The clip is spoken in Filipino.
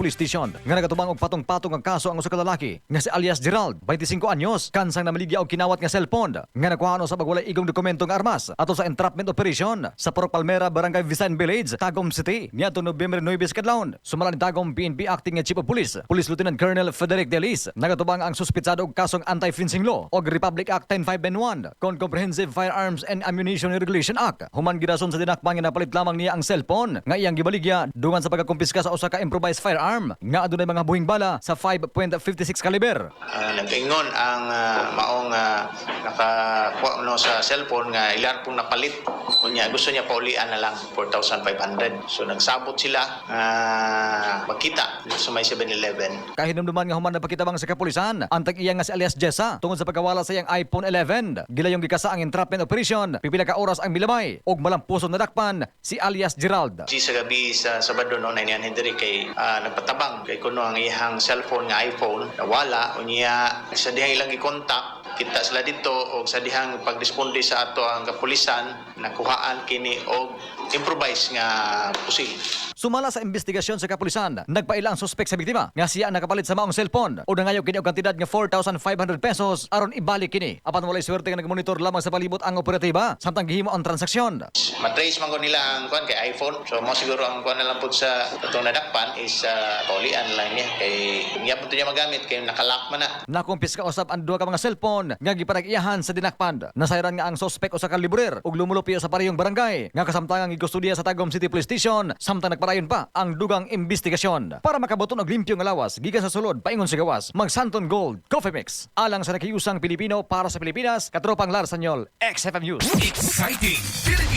Police Station nga nagatubang og patong-patong ang kaso ang usa ka lalaki nga si alias Gerald, 25 anyos, kansang namaligya og kinawat nga cellphone nga nakuhaan sa pagwalay igong dokumento nga armas ato sa entrapment operation sa Purok Palmera, Barangay Visan Village, Tagum City niadto Nobyembre 9 kadlawon. Sumala ni Tagum PNP Acting Chief of Police, Police Lieutenant Colonel Frederick Delis, nagatubang ang suspitsado og kasong Anti-Fencing Law og Republic Act 10591 kon Comprehensive Firearms and Ammunition Regulation Act. Human gidason sa dinakbang nga napalit lamang niya ang cellphone nga iyang gibaligya dungan sa pagkakumpiska sa usa ka improvised firearm nga adunay mga buhing bala sa 5.56 caliber. Nag-ingon ang maong nakakuha no sa cellphone nga ilan pong napalit. Kunya gusto niya paulian na lang 4,500. So nagsabot sila magkita sa may 7-Eleven. Kahinumduman nga human na pakitabang sa kapulisan, antag iya nga si alias Jessa tungod sa pagkawala sa iyang iPhone 11. Gilayong gikasa ang entrapment operation, pipila ka oras ang milabay og malampuson na dakpan si alias Gerald. Sa gabi sa Sabado no na niyan Hendrik kay nagpatabang kay kuno ang iyang cellphone nga iPhone nawala unya sa dihang ilang gi-contact kita sila dito og sa dihang pagresponde sa ato ang kapulisan nakuhaan kini og improvise nga pusil. Sumala sa investigasyon sa kapulisan, nagpaila ang suspek sa biktima nga siya ang nakapalit sa maong cellphone o nangayaw kini og kantidad nga 4,500 pesos aron ibalik kini. Apan walay swerte nga nagmonitor lamang sa palibot ang operatiba samtang gihimo ang transaksyon. Matrace man ko nila ang kuan kay iPhone. So mo siguro ang kuan na lang pud sa atong nadakpan is paulian lang niya kay gyapon niya magamit kay nakalock man na. Nakumpiska usab ang duha ka mga cellphone nga gipanag-iyahan sa dinakpan. Nasayran nga ang suspek usa ka liburer ug lumulupyo sa parehong barangay nga kasamtangang gikustudiya sa Tagum City Police Station samtang nagpadayon pa ang dugang investigasyon. Para makabuton og limpyo nga lawas gikan sa sulod paingon sa gawas, mag Santon Gold Coffee Mix alang sa nakiusang Pilipino para sa Pilipinas, katropang Larsanyol, XFM News. Exciting!